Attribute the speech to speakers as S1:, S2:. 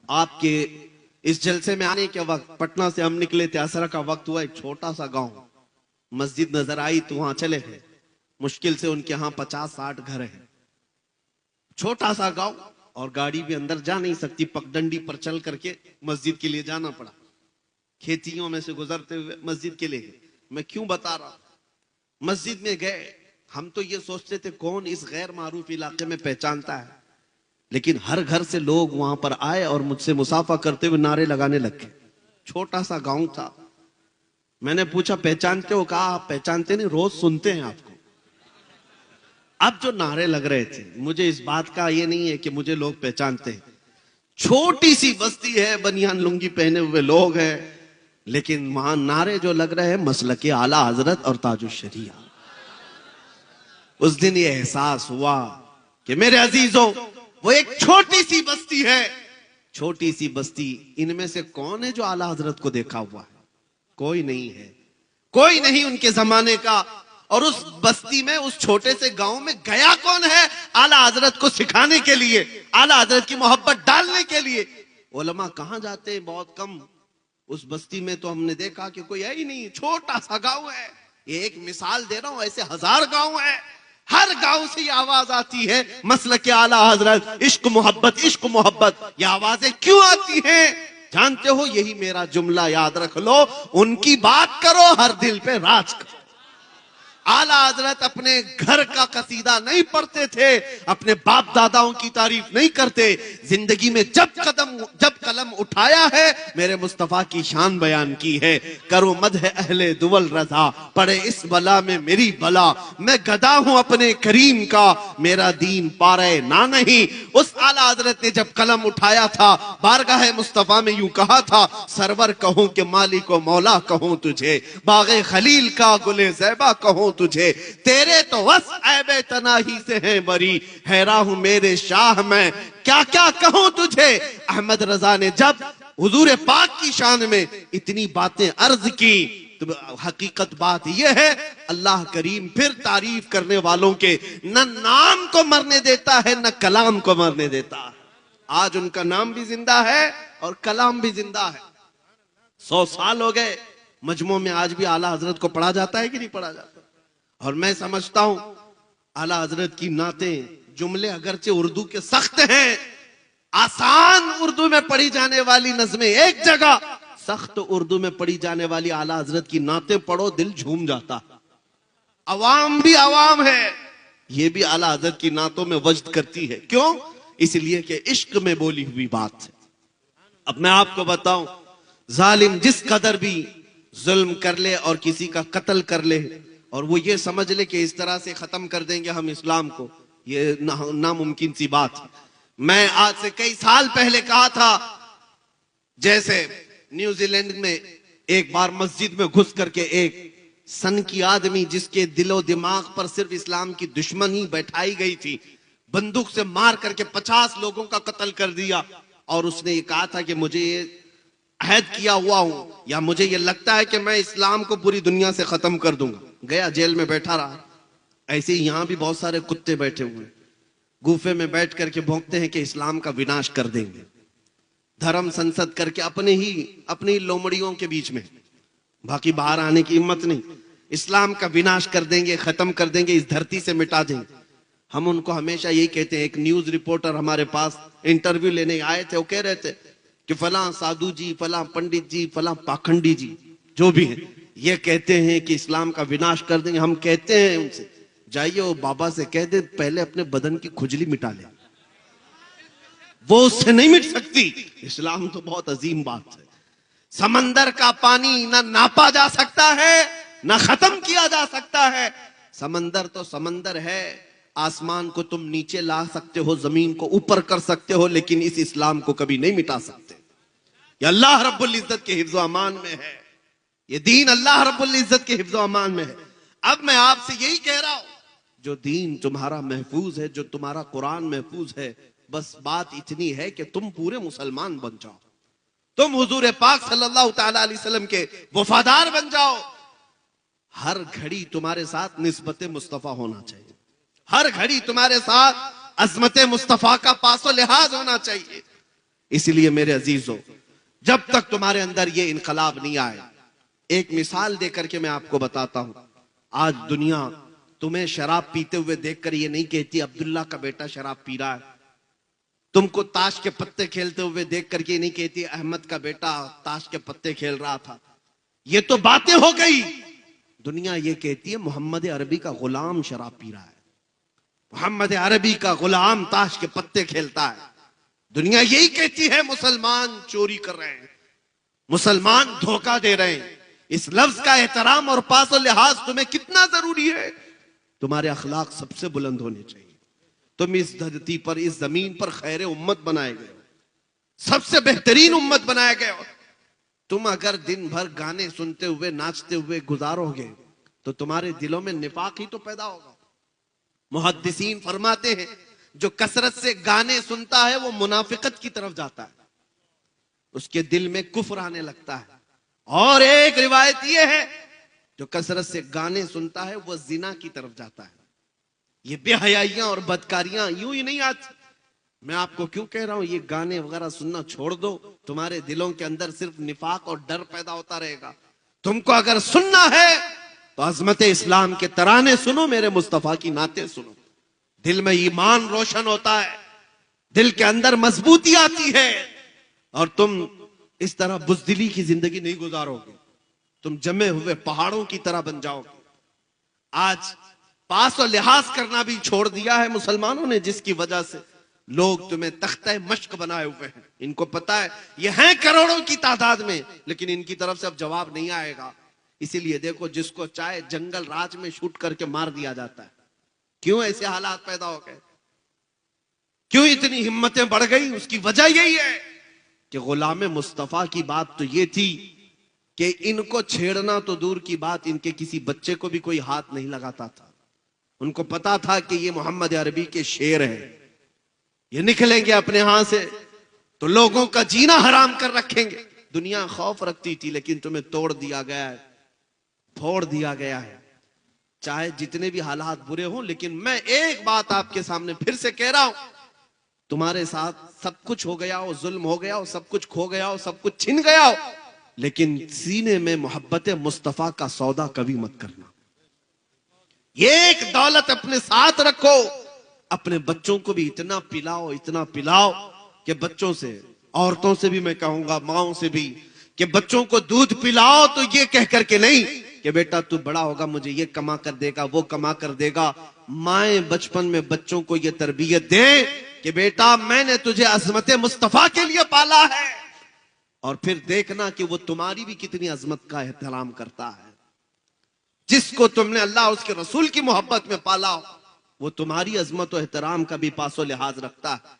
S1: آپ کے اس جلسے میں آنے کے وقت پٹنہ سے ہم نکلے تھے، عصر کا وقت ہوا، ایک چھوٹا سا گاؤں مسجد نظر آئی تو وہاں چلے گئے. مشکل سے ان کے ہاں 50-60 گھر ہیں. چھوٹا سا گاؤں اور گاڑی بھی اندر جا نہیں سکتی، پگڈنڈی پر چل کر کے مسجد کے لیے جانا پڑا. کھیتیوں میں سے گزرتے ہوئے مسجد کے لیے. میں کیوں بتا رہا ہوں؟ مسجد میں گئے، ہم تو یہ سوچتے تھے کون اس غیر معروف علاقے میں پہچانتا ہے، لیکن ہر گھر سے لوگ وہاں پر آئے اور مجھ سے مصافحہ کرتے ہوئے نعرے لگانے لگے. چھوٹا سا گاؤں تھا. میں نے پوچھا پہچانتے ہو؟ کہا آپ پہچانتے نہیں، روز سنتے ہیں آپ کو. اب جو نعرے لگ رہے تھے، مجھے اس بات کا یہ نہیں ہے کہ مجھے لوگ پہچانتے ہیں. چھوٹی سی بستی ہے، بنیان لنگی پہنے ہوئے لوگ ہیں، لیکن وہاں نعرے جو لگ رہے ہیں مسلک اعلی حضرت اور تاج الشریعہ. اس دن یہ احساس ہوا کہ میرے عزیزوں، وہ ایک چھوٹی سی بستی ہے. چھوٹی سی بستی، ان میں سے کون ہے جو اعلی حضرت کو دیکھا ہوا ہے؟ کوئی نہیں ہے، کوئی نہیں ان کے زمانے کا. اور اس بستی میں، اس چھوٹے سے گاؤں میں گیا کون ہے اعلی حضرت کو سکھانے کے لیے، اعلی حضرت کی محبت ڈالنے کے لیے؟ علماء کہاں جاتے ہیں؟ بہت کم. اس بستی میں تو ہم نے دیکھا کہ کوئی ہے ہی نہیں. چھوٹا سا گاؤں ہے. یہ ایک مثال دے رہا ہوں، ایسے 1000 گاؤں ہیں. ہر گاؤں سے یہ آواز آتی ہے، مسلک اعلی حضرت، عشق محبت، عشق محبت. یہ آوازیں کیوں آتی ہیں جانتے ہو؟ یہی میرا جملہ یاد رکھ لو، ان کی بات کرو، ہر دل پہ راج کرو. اعلیٰ حضرت اپنے گھر کا قصیدہ نہیں پڑھتے تھے، اپنے باپ داداؤں کی تعریف نہیں کرتے. زندگی میں جب قلم اٹھایا ہے، میرے مصطفیٰ کی شان بیان کی ہے. کرو مدح اہل دول رضا، پڑے اس بلا میں میری بلا. میں گدا ہوں اپنے کریم کا، میرا دین پارے نہ نہیں. اس اعلیٰ حضرت نے جب قلم اٹھایا تھا، بارگاہ مصطفیٰ میں یوں کہا تھا، سرور کہوں کہ مالک و مولا کہوں تجھے، باغ خلیل کا گل زیبا کہوں تجھے. تیرے تو وس عیب تناہی سے ہیں بری، حیران ہوں میرے شاہ میں کیا کیا کہوں تجھے. احمد رضا نے جب حضور پاک کی شان میں اتنی باتیں عرض کی، تو حقیقت بات یہ ہے، اللہ کریم پھر تعریف کرنے والوں کے نہ نام کو مرنے دیتا ہے، نہ کلام کو مرنے دیتا ہے. آج ان کا نام بھی زندہ ہے اور کلام بھی زندہ ہے. 100 سال ہو گئے، مجموع میں آج بھی اعلیٰ حضرت کو پڑھا جاتا ہے کہ نہیں پڑھا جاتا؟ اور میں سمجھتا ہوں اعلیٰ حضرت کی نعتیں، جملے اگرچہ اردو کے سخت ہیں، آسان اردو میں پڑھی جانے والی نظمیں ایک جگہ، سخت اردو میں پڑھی جانے والی اعلیٰ حضرت کی نعتیں پڑھو، دل جھوم جاتا. عوام بھی عوام ہے، یہ بھی اعلیٰ حضرت کی نعتوں میں وجد کرتی ہے. کیوں؟ اس لیے کہ عشق میں بولی ہوئی بات ہے. اب میں آپ کو بتاؤں، ظالم جس قدر بھی ظلم کر لے اور کسی کا قتل کر لے، اور وہ یہ سمجھ لے کہ اس طرح سے ختم کر دیں گے ہم اسلام کو، یہ ناممکن سی بات ہے. میں آج سے کئی سال پہلے کہا تھا، جیسے نیوزی لینڈ میں ایک بار مسجد میں گھس کر کے ایک سن کی آدمی، جس کے دل و دماغ پر صرف اسلام کی دشمنی بیٹھائی گئی تھی، بندوق سے مار کر کے 50 لوگوں کا قتل کر دیا. اور اس نے یہ کہا تھا کہ مجھے یہ عہد کیا ہوا ہوں، یا مجھے یہ لگتا ہے کہ میں اسلام کو پوری دنیا سے ختم کر دوں گا. گیا جیل میں بیٹھا رہا. ایسے ہی یہاں بھی بہت سارے کتے بیٹھے ہوئے، گوفے میں بیٹھ کر کے بھونکتے ہیں کہ اسلام کا وناش کر دیں گے. دھرم سنسد کر کے اپنی لومڑیوں کے بیچ میں، باقی باہر آنے کی ہمت نہیں. اسلام کا وناش کر دیں گے، ختم کر دیں گے، اس دھرتی سے مٹا دیں گے. ہم ان کو ہمیشہ یہی کہتے ہیں. ایک نیوز رپورٹر ہمارے پاس انٹرویو لینے آئے تھے، وہ کہہ رہے تھے کہ فلاں سادھو جی، فلاں پنڈت جی، فلاں پاکھنڈی جی جو بھی ہیں، یہ کہتے ہیں کہ اسلام کا وناش کر دیں گے. ہم کہتے ہیں ان سے، جائیے وہ بابا سے کہہ دے پہلے اپنے بدن کی کھجلی مٹا لے، وہ اس سے نہیں مٹ سکتی. اسلام تو بہت عظیم بات ہے. سمندر کا پانی نہ ناپا جا سکتا ہے، نہ ختم کیا جا سکتا ہے. سمندر تو سمندر ہے. آسمان کو تم نیچے لا سکتے ہو، زمین کو اوپر کر سکتے ہو، لیکن اس اسلام کو کبھی نہیں مٹا سکتے. یہ اللہ رب العزت کے حفظ و امان میں ہے. یہ دین اللہ رب العزت کے حفظ و امان میں ہے. اب میں آپ سے یہی کہہ رہا ہوں، جو دین تمہارا محفوظ ہے، جو تمہارا قرآن محفوظ ہے، بس بات اتنی ہے کہ تم پورے مسلمان بن جاؤ، تم حضور پاک صلی اللہ تعالی علیہ وسلم کے وفادار بن جاؤ. ہر گھڑی تمہارے ساتھ نسبت مصطفیٰ ہونا چاہیے، ہر گھڑی تمہارے ساتھ عظمت مصطفیٰ کا پاس و لحاظ ہونا چاہیے. اس لیے میرے عزیزوں، جب تک تمہارے اندر یہ انقلاب نہیں آئے، ایک مثال دے کر کے میں آپ کو بتاتا ہوں. آج دنیا تمہیں شراب پیتے ہوئے دیکھ کر یہ نہیں کہتی عبداللہ کا بیٹا شراب پی رہا ہے. تم کو تاش کے پتے کھیلتے ہوئے دیکھ کر کے یہ نہیں کہتی احمد کا بیٹا تاش کے پتے کھیل رہا تھا. یہ تو باتیں ہو گئی. دنیا یہ کہتی ہے محمد عربی کا غلام شراب پی رہا ہے، محمد عربی کا غلام تاش کے پتے کھیلتا ہے. دنیا یہی کہتی ہے مسلمان چوری کر رہے ہیں، مسلمان دھوکہ دے رہے ہیں. اس لفظ کا احترام اور پاس و لحاظ تمہیں کتنا ضروری ہے. تمہارے اخلاق سب سے بلند ہونے چاہیے. تم اس دھرتی پر، اس زمین پر خیر امت بنائے گئے ہو، سب سے بہترین امت بنائے گئے ہو. تم اگر دن بھر گانے سنتے ہوئے ناچتے ہوئے گزارو گے تو تمہارے دلوں میں نفاق ہی تو پیدا ہوگا. محدثین فرماتے ہیں جو کثرت سے گانے سنتا ہے وہ منافقت کی طرف جاتا ہے، اس کے دل میں کفر آنے لگتا ہے. اور ایک روایت یہ ہے جو کثرت سے گانے سنتا ہے وہ زنا کی طرف جاتا ہے. یہ بے حیائیاں اور بدکاریاں یوں ہی نہیں آتی. میں آپ کو کیوں کہہ رہا ہوں یہ گانے وغیرہ سننا چھوڑ دو، تمہارے دلوں کے اندر صرف نفاق اور ڈر پیدا ہوتا رہے گا. تم کو اگر سننا ہے تو عظمت اسلام کے ترانے سنو، میرے مصطفیٰ کی نعتیں سنو. دل میں ایمان روشن ہوتا ہے، دل کے اندر مضبوطی آتی ہے، اور تم اس طرح بزدلی کی زندگی نہیں گزارو گے. تم جمے ہوئے پہاڑوں کی طرح بن جاؤ گے. آج پاس و لحاظ کرنا بھی چھوڑ دیا ہے مسلمانوں نے، جس کی وجہ سے لوگ تمہیں تختہ مشق بنائے ہوئے ہیں. ان کو پتا ہے یہ ہیں کروڑوں کی تعداد میں، لیکن ان کی طرف سے اب جواب نہیں آئے گا. اسی لیے دیکھو جس کو چاہے جنگل راج میں شوٹ کر کے مار دیا جاتا ہے. کیوں ایسے حالات پیدا ہو گئے؟ کیوں اتنی ہمتیں بڑھ گئی؟ اس کی وجہ یہی ہے کہ غلام مصطفیٰ کی بات تو یہ تھی کہ ان کو چھیڑنا تو دور کی بات، ان کے کسی بچے کو بھی کوئی ہاتھ نہیں لگاتا تھا. ان کو پتا تھا کہ یہ محمد عربی کے شیر ہیں، یہ نکلیں گے اپنے ہاں سے تو لوگوں کا جینا حرام کر رکھیں گے. دنیا خوف رکھتی تھی، لیکن تمہیں توڑ دیا گیا ہے، پھوڑ دیا گیا ہے. چاہے جتنے بھی حالات برے ہوں، لیکن میں ایک بات آپ کے سامنے پھر سے کہہ رہا ہوں، تمہارے ساتھ سب کچھ ہو گیا ہو، ظلم ہو گیا ہو، سب کچھ کھو گیا ہو، سب کچھ چھن گیا ہو، لیکن سینے میں محبت مصطفیٰ کا سودا کبھی مت کرنا. یہ ایک دولت اپنے ساتھ رکھو. اپنے بچوں کو بھی اتنا پلاؤ کہ بچوں سے، عورتوں سے بھی میں کہوں گا، ماؤں سے بھی، کہ بچوں کو دودھ پلاؤ تو یہ کہہ کر کے نہیں کہ بیٹا تو بڑا ہوگا مجھے یہ کما کر دے گا، وہ کما کر دے گا. مائیں بچپن میں بچوں کو یہ تربیت دیں کہ بیٹا میں نے تجھے عظمت مصطفیٰ کے لیے پالا ہے، اور پھر دیکھنا کہ وہ تمہاری بھی کتنی عظمت کا احترام کرتا ہے. جس کو تم نے اللہ اس کے رسول کی محبت میں پالا وہ تمہاری عظمت و احترام کا بھی پاس و لحاظ رکھتا ہے.